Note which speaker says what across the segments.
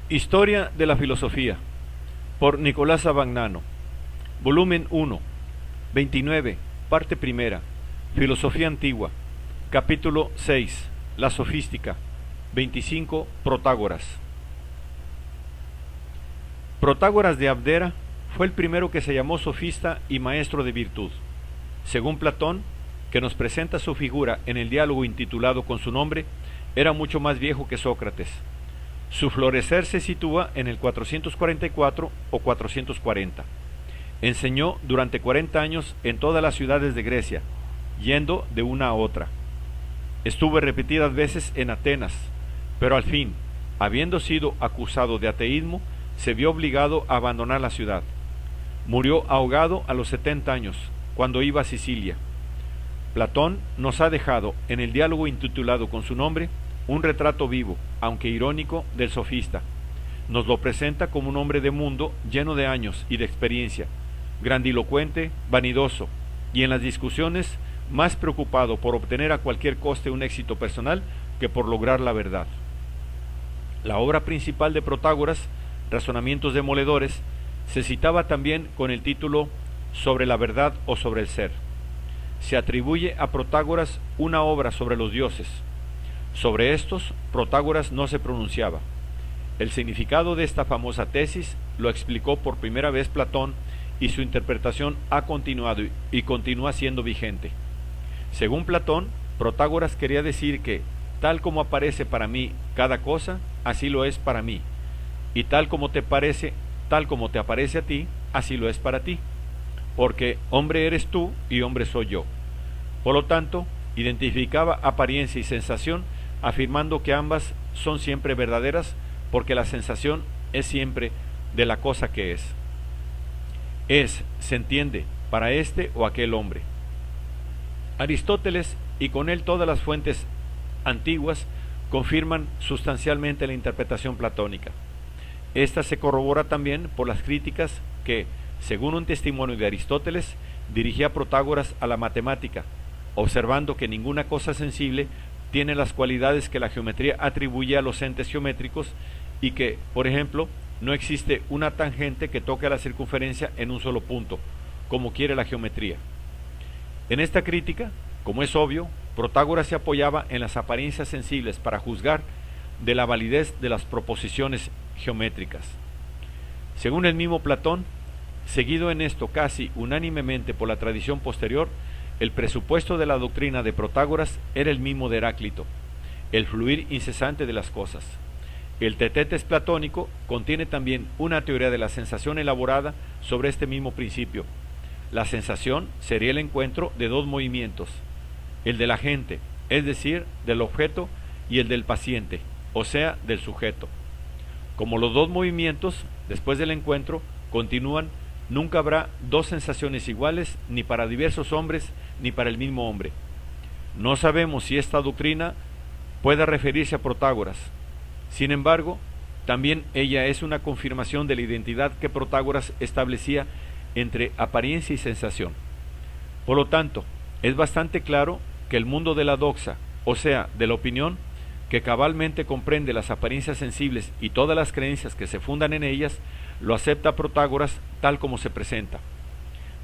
Speaker 1: Historia de la filosofía, por Nicolás Abagnano, volumen 1, 29, parte primera, Filosofía Antigua, capítulo 6, La Sofística, 25, Protágoras. Protágoras de Abdera fue el primero que se llamó sofista y maestro de virtud. Según Platón, que nos presenta su figura en el diálogo intitulado con su nombre, era mucho más viejo que Sócrates. Su florecer se sitúa en el 444 o 440. Enseñó durante 40 años en todas las ciudades de Grecia, yendo de una a otra. Estuvo repetidas veces en Atenas, pero al fin, habiendo sido acusado de ateísmo, se vio obligado a abandonar la ciudad. Murió ahogado a los 70 años, cuando iba a Sicilia. Platón nos ha dejado, en el diálogo intitulado con su nombre, un retrato vivo, aunque irónico, del sofista. Nos lo presenta como un hombre de mundo lleno de años y de experiencia, grandilocuente, vanidoso, y en las discusiones más preocupado por obtener a cualquier coste un éxito personal que por lograr la verdad. La obra principal de Protágoras, Razonamientos demoledores, se citaba también con el título Sobre la verdad o sobre el ser. Se atribuye a Protágoras una obra sobre los dioses. Sobre estos, Protágoras no se pronunciaba. El significado de esta famosa tesis lo explicó por primera vez Platón y su interpretación ha continuado y continúa siendo vigente. Según Platón, Protágoras quería decir que, tal como aparece para mí cada cosa, así lo es para mí, y tal como te aparece a ti, así lo es para ti, porque hombre eres tú y hombre soy yo. Por lo tanto, identificaba apariencia y sensación, afirmando que ambas son siempre verdaderas, porque la sensación es siempre de la cosa que es. Se entiende, para este o aquel hombre. Aristóteles, y con él todas las fuentes antiguas, confirman sustancialmente la interpretación platónica. Esta se corrobora también por las críticas que, según un testimonio de Aristóteles, dirigía Protágoras a la matemática, observando que ninguna cosa sensible tiene las cualidades que la geometría atribuye a los entes geométricos y que, por ejemplo, no existe una tangente que toque a la circunferencia en un solo punto, como quiere la geometría. En esta crítica, como es obvio, Protágoras se apoyaba en las apariencias sensibles para juzgar de la validez de las proposiciones geométricas. Según el mismo Platón, seguido en esto casi unánimemente por la tradición posterior, el presupuesto de la doctrina de Protágoras era el mismo de Heráclito, el fluir incesante de las cosas. El Tetetes platónico contiene también una teoría de la sensación elaborada sobre este mismo principio. La sensación sería el encuentro de dos movimientos, el del agente, es decir, del objeto, y el del paciente, o sea, del sujeto. Como los dos movimientos, después del encuentro, continúan, nunca habrá dos sensaciones iguales, ni para diversos hombres, ni para el mismo hombre. No sabemos si esta doctrina pueda referirse a Protágoras. Sin embargo, también ella es una confirmación de la identidad que Protágoras establecía entre apariencia y sensación. Por lo tanto, es bastante claro que el mundo de la doxa, o sea, de la opinión, que cabalmente comprende las apariencias sensibles y todas las creencias que se fundan en ellas, lo acepta Protágoras tal como se presenta.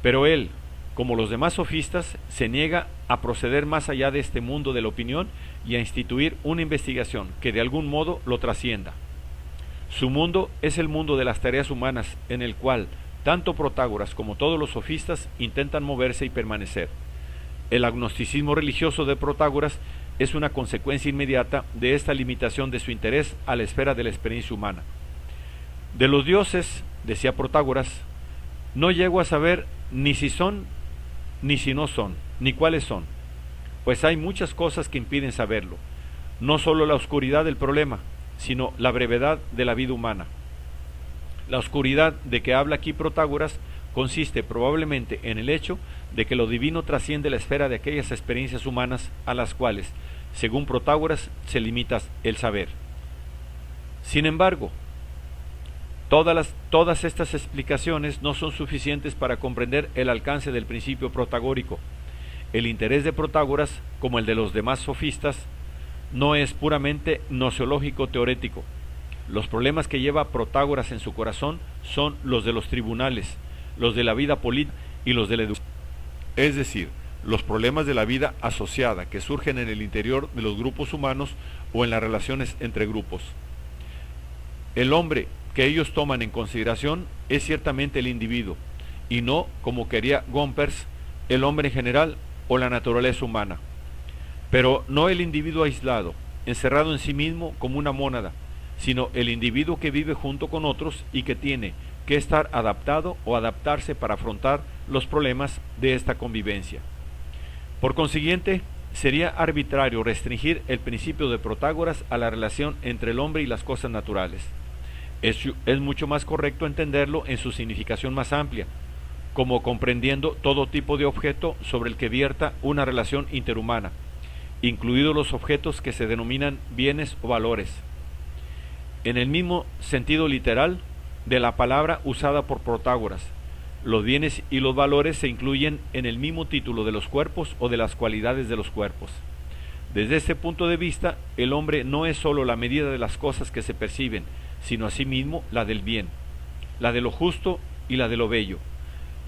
Speaker 1: Pero él, como los demás sofistas, se niega a proceder más allá de este mundo de la opinión y a instituir una investigación que de algún modo lo trascienda. Su mundo es el mundo de las tareas humanas, en el cual tanto Protágoras como todos los sofistas intentan moverse y permanecer. El agnosticismo religioso de Protágoras es una consecuencia inmediata de esta limitación de su interés a la esfera de la experiencia humana. De los dioses, decía Protágoras, no llego a saber ni si son, ni si no son, ni cuáles son, pues hay muchas cosas que impiden saberlo, no solo la oscuridad del problema, sino la brevedad de la vida humana. La oscuridad de que habla aquí Protágoras consiste probablemente en el hecho de que lo divino trasciende la esfera de aquellas experiencias humanas a las cuales, según Protágoras, se limita el saber. Sin embargo, todas estas explicaciones no son suficientes para comprender el alcance del principio protagórico. El interés de Protágoras, como el de los demás sofistas, no es puramente gnoseológico teorético. Los problemas que lleva Protágoras en su corazón son los de los tribunales, los de la vida política y los de la educación. Es decir, los problemas de la vida asociada que surgen en el interior de los grupos humanos o en las relaciones entre grupos. El hombre que ellos toman en consideración es ciertamente el individuo, y no, como quería Gompers, el hombre en general o la naturaleza humana. Pero no el individuo aislado, encerrado en sí mismo como una mónada, sino el individuo que vive junto con otros y que tiene que estar adaptado o adaptarse para afrontar los problemas de esta convivencia. Por consiguiente, sería arbitrario restringir el principio de Protágoras a la relación entre el hombre y las cosas naturales. Es mucho más correcto entenderlo en su significación más amplia, como comprendiendo todo tipo de objeto sobre el que vierta una relación interhumana, incluidos los objetos que se denominan bienes o valores, en el mismo sentido literal de la palabra usada por Protágoras. Los bienes y los valores se incluyen en el mismo título de los cuerpos o de las cualidades de los cuerpos. Desde este punto de vista, el hombre no es sólo la medida de las cosas que se perciben, sino asimismo la del bien, la de lo justo y la de lo bello.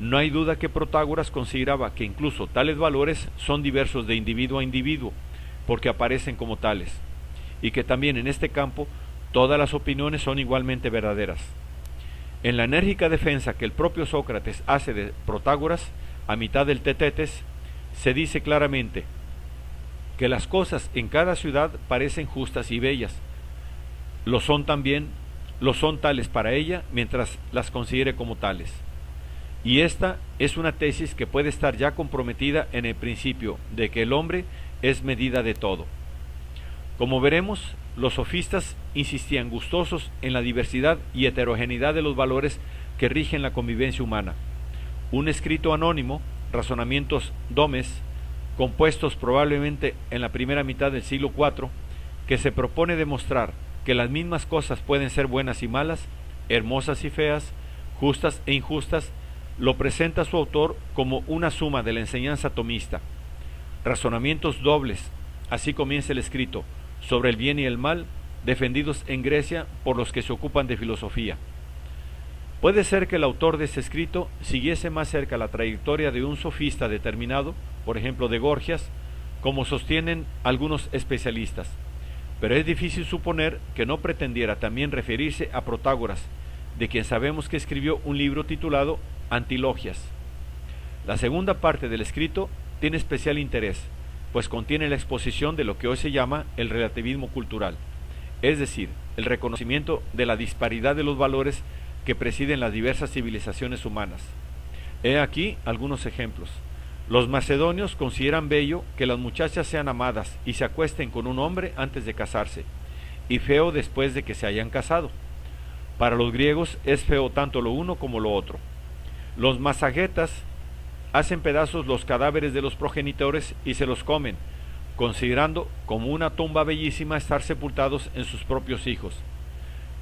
Speaker 1: No hay duda que Protágoras consideraba que incluso tales valores son diversos de individuo a individuo, porque aparecen como tales, y que también en este campo todas las opiniones son igualmente verdaderas. En la enérgica defensa que el propio Sócrates hace de Protágoras, a mitad del Tetetes, se dice claramente que las cosas en cada ciudad parecen justas y bellas. Lo son tales para ella mientras las considere como tales. Y esta es una tesis que puede estar ya comprometida en el principio de que el hombre es medida de todo. Como veremos, los sofistas insistían gustosos en la diversidad y heterogeneidad de los valores que rigen la convivencia humana. Un escrito anónimo, Razonamientos Domes, compuestos probablemente en la primera mitad del siglo IV, que se propone demostrar que las mismas cosas pueden ser buenas y malas, hermosas y feas, justas e injustas, lo presenta su autor como una suma de la enseñanza tomista. Razonamientos dobles, así comienza el escrito, sobre el bien y el mal, defendidos en Grecia por los que se ocupan de filosofía. Puede ser que el autor de este escrito siguiese más cerca la trayectoria de un sofista determinado, por ejemplo de Gorgias, como sostienen algunos especialistas, pero es difícil suponer que no pretendiera también referirse a Protágoras, de quien sabemos que escribió un libro titulado Antilogias. La segunda parte del escrito tiene especial interés, pues contiene la exposición de lo que hoy se llama el relativismo cultural, es decir, el reconocimiento de la disparidad de los valores que presiden las diversas civilizaciones humanas. He aquí algunos ejemplos. Los macedonios consideran bello que las muchachas sean amadas y se acuesten con un hombre antes de casarse, y feo después de que se hayan casado. Para los griegos es feo tanto lo uno como lo otro. Los masagetas hacen pedazos los cadáveres de los progenitores y se los comen, considerando como una tumba bellísima estar sepultados en sus propios hijos.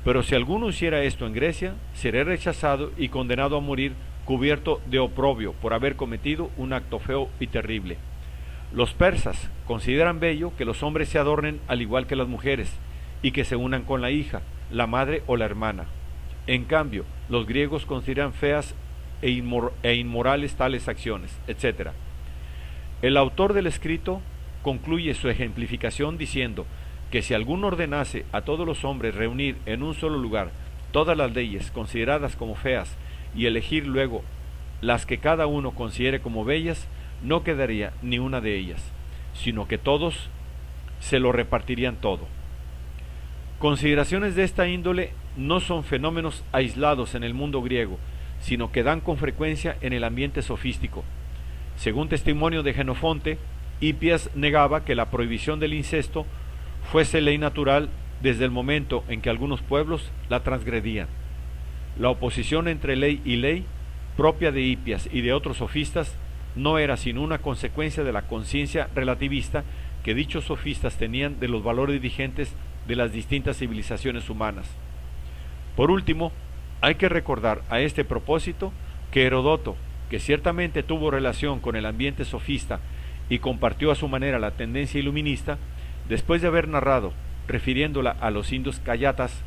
Speaker 1: Pero si alguno hiciera esto en Grecia, será rechazado y condenado a morir cubierto de oprobio por haber cometido un acto feo y terrible. Los persas consideran bello que los hombres se adornen al igual que las mujeres y que se unan con la hija, la madre o la hermana. En cambio, los griegos consideran feas e inmorales tales acciones, etc. El autor del escrito concluye su ejemplificación diciendo que si alguno ordenase a todos los hombres reunir en un solo lugar todas las leyes consideradas como feas y elegir luego las que cada uno considere como bellas, no quedaría ni una de ellas, sino que todos se lo repartirían todo. Consideraciones de esta índole no son fenómenos aislados en el mundo griego, sino que dan con frecuencia en el ambiente sofístico. Según testimonio de Jenofonte, Hipias negaba que la prohibición del incesto fuese ley natural desde el momento en que algunos pueblos la transgredían. La oposición entre ley y ley, propia de Hipias y de otros sofistas, no era sino una consecuencia de la conciencia relativista que dichos sofistas tenían de los valores vigentes de las distintas civilizaciones humanas. Por último, hay que recordar a este propósito que Heródoto, que ciertamente tuvo relación con el ambiente sofista y compartió a su manera la tendencia iluminista, después de haber narrado, refiriéndola a los indios cayatas,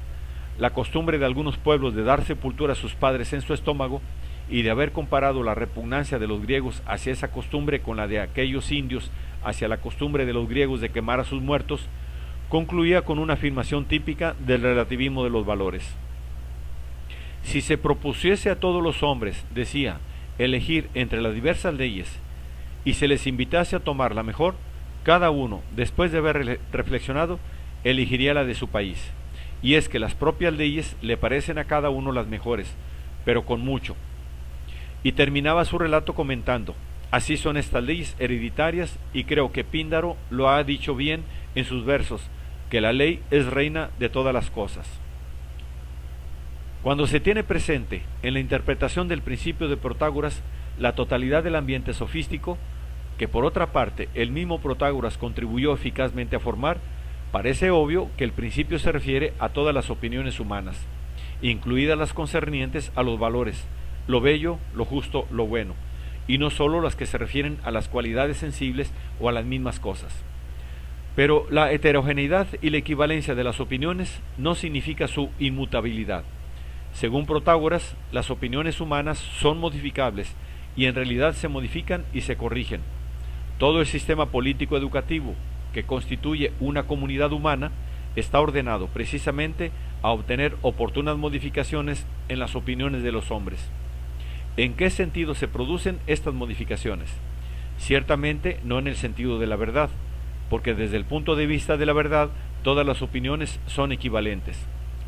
Speaker 1: la costumbre de algunos pueblos de dar sepultura a sus padres en su estómago, y de haber comparado la repugnancia de los griegos hacia esa costumbre con la de aquellos indios hacia la costumbre de los griegos de quemar a sus muertos, concluía con una afirmación típica del relativismo de los valores. Si se propusiese a todos los hombres, decía, elegir entre las diversas leyes, y se les invitase a tomar la mejor, cada uno, después de haber reflexionado, elegiría la de su país. Y es que las propias leyes le parecen a cada uno las mejores, pero con mucho. Y terminaba su relato comentando, así son estas leyes hereditarias, y creo que Píndaro lo ha dicho bien en sus versos, que la ley es reina de todas las cosas. Cuando se tiene presente en la interpretación del principio de Protágoras la totalidad del ambiente sofístico, que por otra parte el mismo Protágoras contribuyó eficazmente a formar, parece obvio que el principio se refiere a todas las opiniones humanas, incluidas las concernientes a los valores, lo bello, lo justo, lo bueno, y no sólo las que se refieren a las cualidades sensibles o a las mismas cosas. Pero la heterogeneidad y la equivalencia de las opiniones no significa su inmutabilidad. Según Protágoras, las opiniones humanas son modificables y en realidad se modifican y se corrigen. Todo el sistema político educativo que constituye una comunidad humana está ordenado precisamente a obtener oportunas modificaciones en las opiniones de los hombres. ¿En qué sentido se producen estas modificaciones? Ciertamente no en el sentido de la verdad, porque desde el punto de vista de la verdad todas las opiniones son equivalentes.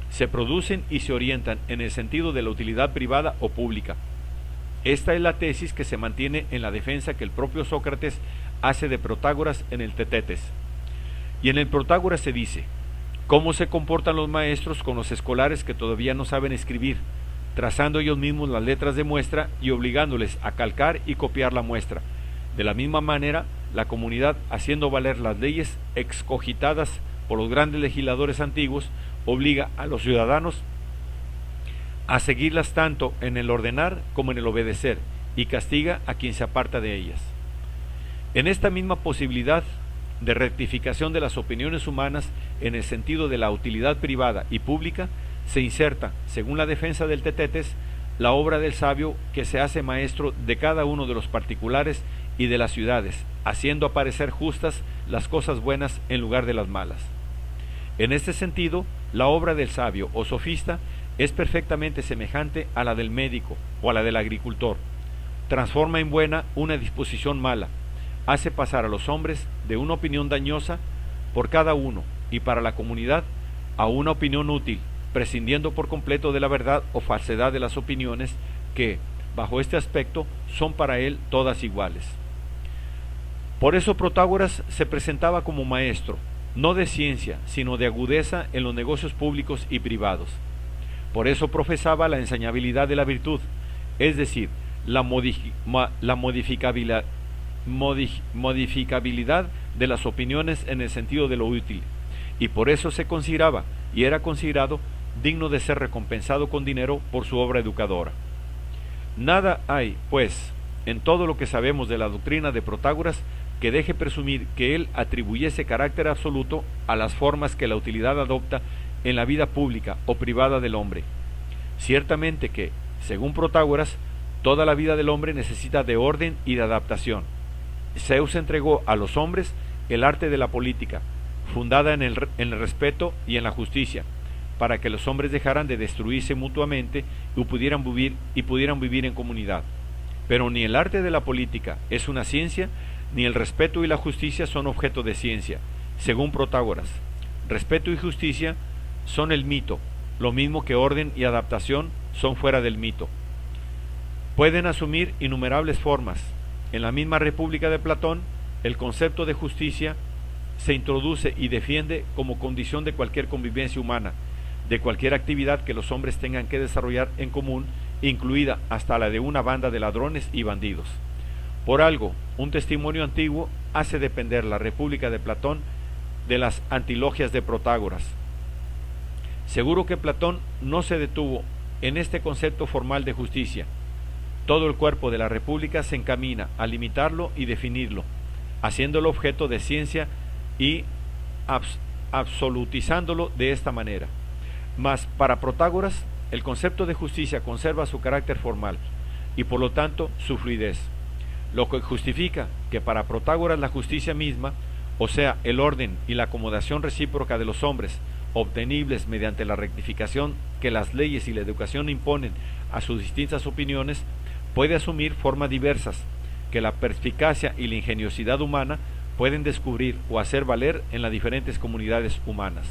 Speaker 1: Se producen y se orientan en el sentido de la utilidad privada o pública. Esta es la tesis que se mantiene en la defensa que el propio Sócrates hace de Protágoras en el Tetetes. Y en el Protágoras se dice, ¿cómo se comportan los maestros con los escolares que todavía no saben escribir, trazando ellos mismos las letras de muestra y obligándoles a calcar y copiar la muestra? De la misma manera, la comunidad, haciendo valer las leyes excogitadas por los grandes legisladores antiguos, obliga a los ciudadanos a seguirlas tanto en el ordenar como en el obedecer, y castiga a quien se aparta de ellas. En esta misma posibilidad de rectificación de las opiniones humanas en el sentido de la utilidad privada y pública, se inserta, según la defensa del Tetetes, la obra del sabio que se hace maestro de cada uno de los particulares y de las ciudades, haciendo aparecer justas las cosas buenas en lugar de las malas. En este sentido, la obra del sabio o sofista es perfectamente semejante a la del médico o a la del agricultor. Transforma en buena una disposición mala, hace pasar a los hombres de una opinión dañosa por cada uno y para la comunidad a una opinión útil, prescindiendo por completo de la verdad o falsedad de las opiniones que, bajo este aspecto, son para él todas iguales. Por eso Protágoras se presentaba como maestro, no de ciencia, sino de agudeza en los negocios públicos y privados. Por eso profesaba la enseñabilidad de la virtud, es decir, la modificabilidad de las opiniones en el sentido de lo útil, y por eso se consideraba y era considerado digno de ser recompensado con dinero por su obra educadora. Nada hay, pues, en todo lo que sabemos de la doctrina de Protágoras que deje presumir que él atribuyese carácter absoluto a las formas que la utilidad adopta en la vida pública o privada del hombre. Ciertamente que, según Protágoras, toda la vida del hombre necesita de orden y de adaptación. Zeus entregó a los hombres el arte de la política, fundada en el respeto y en la justicia, para que los hombres dejaran de destruirse mutuamente y pudieran vivir en comunidad. Pero ni el arte de la política es una ciencia, ni el respeto y la justicia son objeto de ciencia, según Protágoras. Respeto y justicia son el mito, lo mismo que orden y adaptación son fuera del mito. Pueden asumir innumerables formas. En la misma República de Platón, el concepto de justicia se introduce y defiende como condición de cualquier convivencia humana, de cualquier actividad que los hombres tengan que desarrollar en común, incluida hasta la de una banda de ladrones y bandidos. Por algo, un testimonio antiguo hace depender la República de Platón de las antilogias de Protágoras. Seguro que Platón no se detuvo en este concepto formal de justicia. Todo el cuerpo de la República se encamina a limitarlo y definirlo, haciéndolo objeto de ciencia y absolutizándolo de esta manera. Mas para Protágoras, el concepto de justicia conserva su carácter formal y por lo tanto su fluidez, lo que justifica que para Protágoras la justicia misma, o sea, el orden y la acomodación recíproca de los hombres, obtenibles mediante la rectificación que las leyes y la educación imponen a sus distintas opiniones, puede asumir formas diversas, que la perspicacia y la ingeniosidad humana pueden descubrir o hacer valer en las diferentes comunidades humanas.